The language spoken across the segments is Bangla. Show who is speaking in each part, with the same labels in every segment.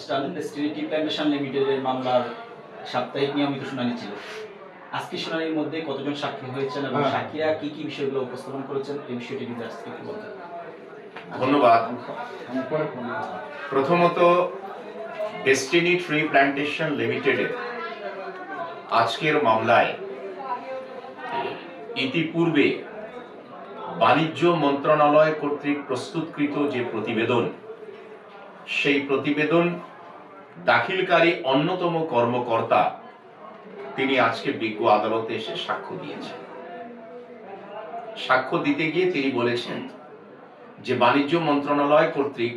Speaker 1: স্টার্লিং স্টিল টি প্ল্যান্টেশন লিমিটেডের মামলার সাপ্তাহিক নিয়মিত শুনানি ছিল। আজকে শুনানির মধ্যে কতজন সাক্ষী হয়েছেন এবং সাক্ষীরা কি কি বিষয়গুলো উপস্থাপন করেছেন এই বিষয়টি নিয়ে আজকে কি বলতেন?
Speaker 2: ধন্যবাদ। প্রথমত ডেস্টিনি ট্রি প্ল্যান্টেশন লিমিটেডের আজকের মামলায় ইতিপূর্বে বাণিজ্য মন্ত্রণালয় কর্তৃক প্রস্তুতকৃত যে প্রতিবেদন, সেই প্রতিবেদন দাখিলকারী অন্যতম কর্মকর্তা তিনি আজকে বিজ্ঞ আদালতে এসে সাক্ষ্য দিয়েছেন। সাক্ষ্য দিতে গিয়ে তিনি বলেছেন যে বাণিজ্য মন্ত্রণালয় কর্তৃক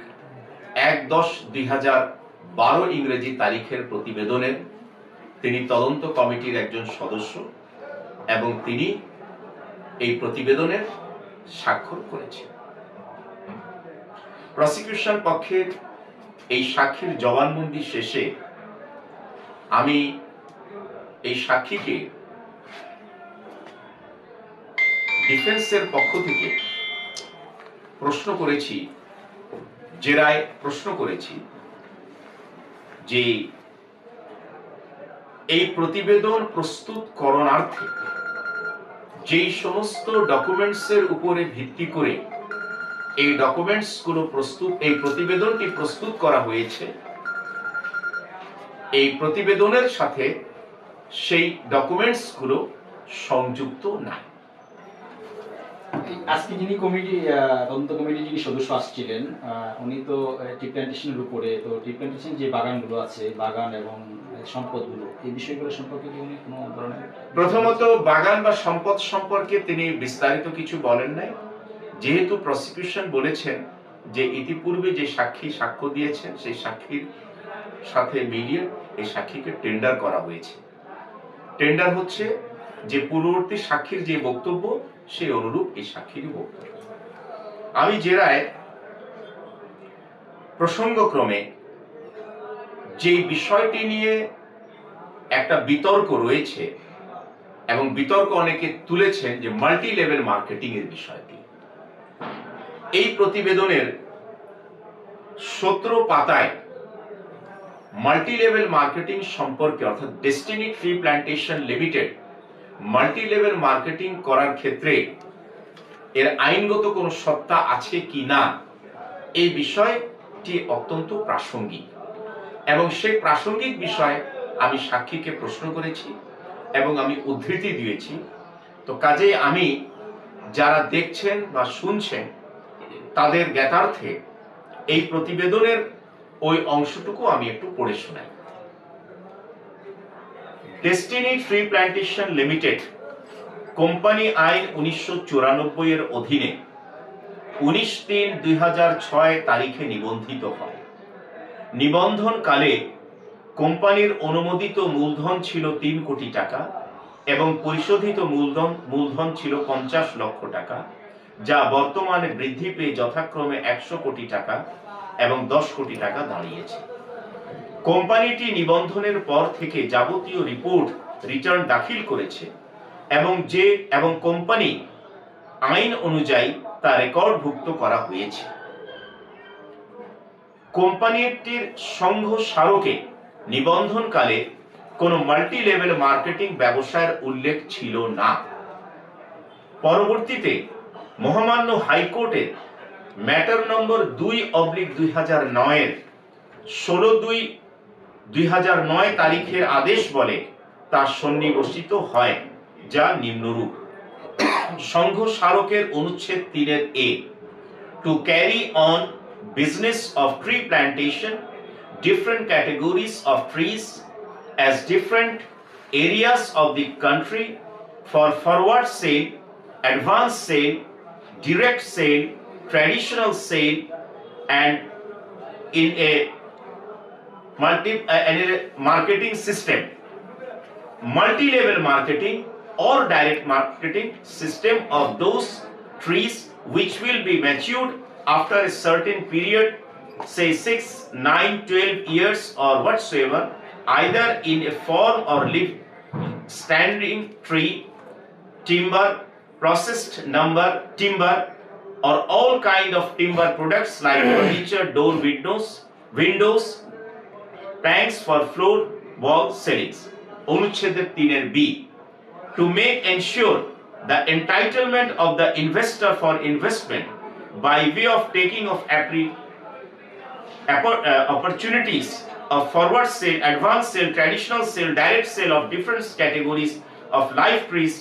Speaker 2: ১/১০/২০১২ ইংরেজি তারিখের প্রতিবেদনের তিনি তদন্ত কমিটির একজন সদস্য এবং তিনি এই প্রতিবেদনের স্বাক্ষর করেছেন। প্রসিকিউশন পক্ষের এই সাক্ষীর জবানবন্দি শেষে আমি এই সাক্ষীকে ডিফেন্সের পক্ষ থেকে প্রশ্ন করেছি, জেরায় প্রশ্ন করেছি যে এই প্রতিবেদন প্রস্তুত করণার্থে যেই সমস্ত ডকুমেন্টসের উপরে ভিত্তি করে এই এই প্রতিবেদনটি প্রস্তুত করা হয়েছে, এই প্রতিবেদনের সাথে সেই ডকুমেন্টসগুলো সংযুক্ত নাই।
Speaker 1: আজকে যিনি তদন্ত কমিটি যিনি সদস্য আসছিলেন, উনি তো টি প্ল্যান্টেশনের উপরে, তো টি প্ল্যান্টেশন যে বাগানগুলো আছে, বাগান এবং সম্পদগুলো, এই বিষয়গুলো সম্পর্কে কি উনি কোনো ধরনের?
Speaker 2: প্রথমত বাগান বা সম্পদ সম্পর্কে তিনি বিস্তারিত কিছু বলেন নাই, যেহেতু প্রসিকিউশন বলেছেন যে ইতিপূর্বে যে সাক্ষী সাক্ষ্য দিয়েছেন সেই সাক্ষীর সাথে মিলিয়ে এই সাক্ষীকে টেন্ডার করা হয়েছে। টেন্ডার হচ্ছে যে পূর্ববর্তী সাক্ষীর যে বক্তব্য সেই অনুরূপ এই সাক্ষীরই বক্তব্য। আমি জেরায় প্রসঙ্গক্রমে যে বিষয়টি নিয়ে একটা বিতর্ক রয়েছে এবং বিতর্ক অনেকে তুলেছেন যে মাল্টি লেভেল মার্কেটিং এর বিষয়টি, এই প্রতিবেদনের 17 পাতায় মাল্টি লেভেল মার্কেটিং সম্পর্কে, অর্থাৎ destiny tree plantation limited multi level marketing করার ক্ষেত্রে এর আইনগত কোনো সত্তা আছে কি না, এই বিষয়টি অত্যন্ত প্রাসঙ্গিক এবং সেই প্রাসঙ্গিক বিষয়ে আমি সাক্ষীকে প্রশ্ন করেছি এবং আমি উদ্ধৃতি দিয়েছি। তো কাজেই আমি যারা দেখছেন বা শুনছেন তাদের জ্ঞাতার্থে এই প্রতিবেদনের ওই অংশটুকু আমি একটু পড়ে শোনাই। Destiny tree plantation limited company আইন 1994 এর অধীনে 19/3/2006 তারিখে নিবন্ধিত হয়। নিবন্ধনকালে কোম্পানির অনুমোদিত মূলধন ছিল 3 কোটি টাকা এবং পরিশোধিত মূলধন ছিল 50 লক্ষ টাকা, যা বর্তমানে বৃদ্ধি পেয়ে যথাক্রমে 100 কোটি টাকা এবং 10 কোটি টাকা দাঁড়িয়েছে। কোম্পানিটি নিবন্ধনের পর থেকে যাবতীয় রিটার্ন দাখিল করেছে এবং কোম্পানি আইন অনুযায়ী তা রেকর্ডভুক্ত করা হয়েছে। কোম্পানিটির সংঘ স্মারকে নিবন্ধনকালে কোনো মাল্টি লেভেল মার্কেটিং ব্যবসায়ের উল্লেখ ছিল না। পরবর্তীতে মহামান্য হাইকোর্টের ম্যাটার নম্বর 2/2009 এর 16/2/2009 তারিখের আদেশ বলে তা সন্নিবেশিত হয়, যা নিম্নরূপ: সংঘ স্মারকের অনুচ্ছেদ 3 A, to carry on business of tree plantation, different categories of trees as different areas of the country for forward sale, advance sale, direct sale, traditional sale, and in a marketing system, multi-level marketing or direct marketing system of those trees which will be matured after a certain period, say 6, 9, 12 years or whatsoever, either in a form or leaf standing tree, timber, processed timber, or all kind of timber products like furniture, door windows, planks for floor wall ceilings, অনুচ্ছেদের 3 B, to make ensure the entitlement of the investor for investment by way of taking of opportunities of forward sale, advance sale, traditional sale, direct sale of different categories of live trees,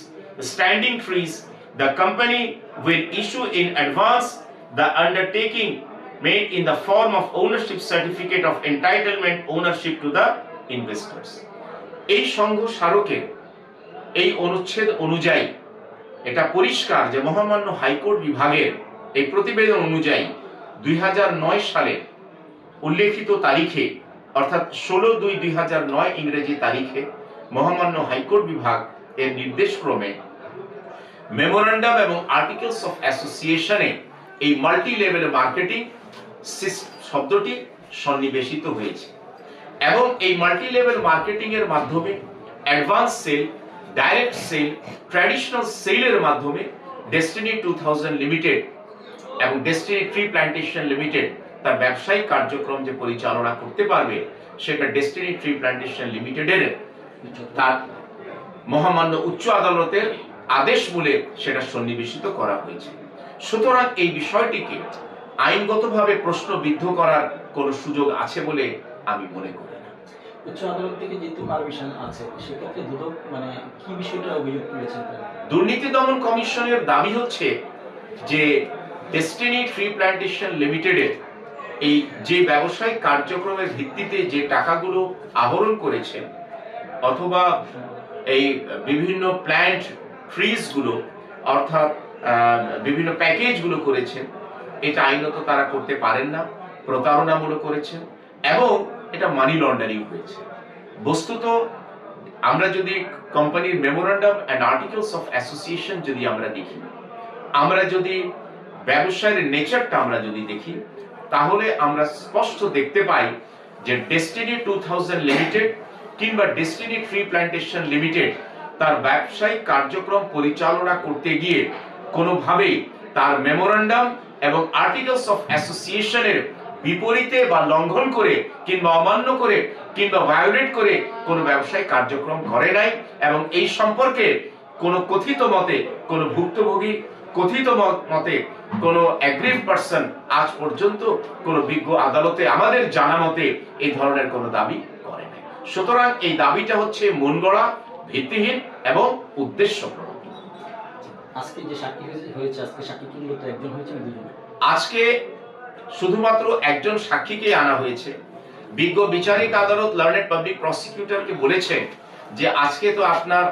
Speaker 2: standing trees. The company will issue in advance the undertaking made in the form of ownership certificate of entitlement ownership to the investors. এই সংঘ স্মারকে এই অনুচ্ছেদ অনুযায়ী এটা পরিষ্কার যে মহামান্য হাইকোর্ট বিভাগের এই প্রতিবেদন অনুযায়ী 2009 সালে উল্লেখিত তারিখে অর্থাৎ 16/2/2009 ইংরেজি তারিখে মহামান্য হাইকোর্ট বিভাগ এর নির্দেশক্রমে মেমোরেন্ডাম এবং আর্টিকেলস অফ অ্যাসোসিয়েশনে এই মাল্টি লেভেল মার্কেটিং শব্দটি সন্নিবেশিত হয়েছে এবং এই মাল্টি লেভেল মার্কেটিং এর মাধ্যমে advance sale, direct sale, traditional সেলের মাধ্যমে ডেস্টিনি 2000 লিমিটেড এবং ডেস্টিনি ট্রি প্ল্যান্টেশন লিমিটেড তার ব্যবসায়িক কার্যক্রম যে পরিচালনা করতে পারবে সেটা ডেস্টিনি ট্রি প্ল্যান্টেশন লিমিটেডের তার মহামান্য উচ্চ আদালতের আদেশ মূলে সেটা সন্নিবেশিত করা হয়েছে। সুতরাং এই বিষয়টিকে আইনগতভাবে প্রশ্নবিদ্ধ করার কোনো সুযোগ আছে বলে আমি মনে করি না।
Speaker 1: উচ্চ আদালত থেকে যেহেতু পারমিশন আছে, সেক্ষেত্রে দুদক মানে কি বিষয়টা অভিযোগ করেছেন?
Speaker 2: দুর্নীতি দমন কমিশনের দাবি হচ্ছে যে ডেস্টিনি ট্রি প্ল্যান্টেশন লিমিটেডের এই যে ব্যবসায়িক কার্যক্রমের ভিত্তিতে যে টাকাগুলো আহরণ করেছেন অথবা এই বিভিন্ন প্ল্যান্ট ট্রিজ গুলো অর্থাৎ বিভিন্ন প্যাকেজগুলো করেছেন, এটা আইনত তারা করতে পারেন না, প্রতারণামূলক করেছেন এবং এটা মানি লন্ডারিং হয়েছে। বস্তুত আমরা যদি কোম্পানির memorandum and articles of association যদি আমরা দেখি, আমরা যদি ব্যবসায়ের নেচারটা আমরা যদি দেখি, তাহলে আমরা স্পষ্ট দেখতে পাই যে ডেস্টিনি 2000 লিমিটেড কিংবা ডেস্টিনি ট্রি প্ল্যান্টেশন লিমিটেড তার ব্যবসায়িক কার্যক্রম পরিচালনা করতে গিয়ে কোনোভাবেই তার মেমোরেন্ডাম এবং আর্টিকেলস অফ অ্যাসোসিয়েশনের বিপরীতে বা লঙ্ঘন করে কিংবা অমান্য করে কিংবা ভায়োলেট করে কোনো ব্যবসায়িক কার্যক্রম করে নাই এবং এই সম্পর্কে কোনো কথিত মতে কোনো ভুক্তভোগী কথিত মতে কোনো অ্যাগ্রিভ পারসন আজ পর্যন্ত কোনো বিজ্ঞ আদালতে আমাদের জানা মতে এই ধরনের কোনো দাবি করে নাই। সুতরাং এই দাবিটা হচ্ছে মন গড়া, ভিত্তিহীন এবং উদ্দেশ্যপ্রণোদিত।
Speaker 1: আজকে যে সাক্ষী হয়েছে, আজকে সাক্ষী কি মূলত একজন হয়েছে না দুজন?
Speaker 2: আজকে শুধুমাত্র একজন সাক্ষীকে আনা হয়েছে। বিজ্ঞ বিচারিক আদালত লার্নেড পাবলিক প্রসিকিউটরকে বলেছে যে আজকে তো আপনার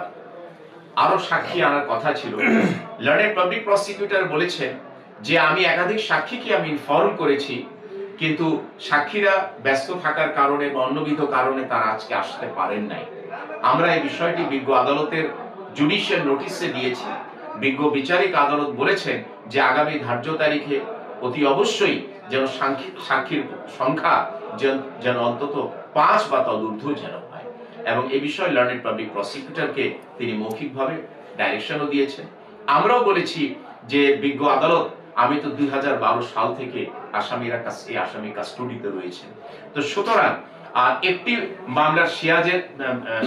Speaker 2: আরো সাক্ষী আনার কথা ছিল। লার্নেড পাবলিক প্রসিকিউটর বলেছেন যে আমি একাধিক সাক্ষীকে আমি ইনফর্ম করেছি, কিন্তু সাক্ষীরা ব্যস্ত থাকার কারণে বা অন্যবিধ কারণে তারা আজকে আসতে পারেন নাই। আমরা এই বিষয়টি বিজ্ঞ আদালতের জুডিশিয়াল নোটিশে দিয়েছি। বিজ্ঞ বিচারিক আদালত বলেছেন যে আগামী ধার্য তারিখে অতি অবশ্যই যেন সাক্ষীর সংখ্যা যেন অন্তত 5 বা তদূর্ধ্ব যেন হয় এবং এই বিষয়ে লার্নেড পাবলিক প্রসিকিউটরকে তিনি মৌখিকভাবে ডাইরেকশনও দিয়েছেন। আমরাও বলেছি যে বিজ্ঞ আদালত, আমি তো 2012 সাল থেকে আসামি কাস্টডিতে রয়েছেন, তো সুতরাং আর একটি মামলার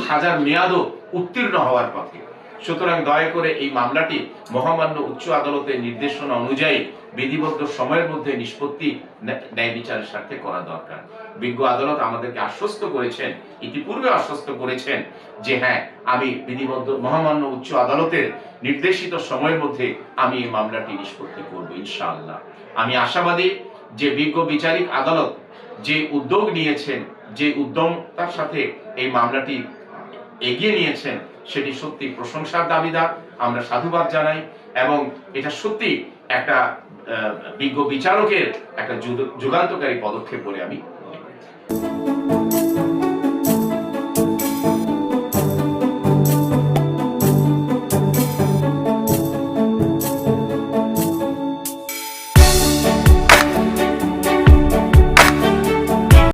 Speaker 2: সাজার মেয়াদও উত্তীর্ণ হওয়ার পথে। সুতরাং দয়া করে এই মামলাটি মহামান্য উচ্চ আদালতের নির্দেশনা অনুযায়ী বিধিবদ্ধ সময়ের মধ্যে নিষ্পত্তি ন্যায় বিচারের স্বার্থে করা দরকার। বিজ্ঞ আদালত আমাদেরকে আশ্বস্ত করেছেন, ইতিপূর্বে আশ্বস্ত করেছেন যে হ্যাঁ, আমি বিধিবদ্ধ মহামান্য উচ্চ আদালতের নির্দেশিত সময়ের মধ্যে আমি এই মামলাটি নিষ্পত্তি করব ইনশাআল্লাহ। আমি আশাবাদী যে বিজ্ঞ বিচারিক আদালত যে উদ্যোগ নিয়েছেন, যে উদ্যমতার সাথে এই মামলাটি এগিয়ে নিয়েছেন, সেটি সত্যি প্রশংসার দাবিদার। আমরা সাধুবাদ জানাই এবং এটা সত্যি একটা বিজ্ঞ বিচারকের একটা যুগান্তকারী পদক্ষেপ বলে আমি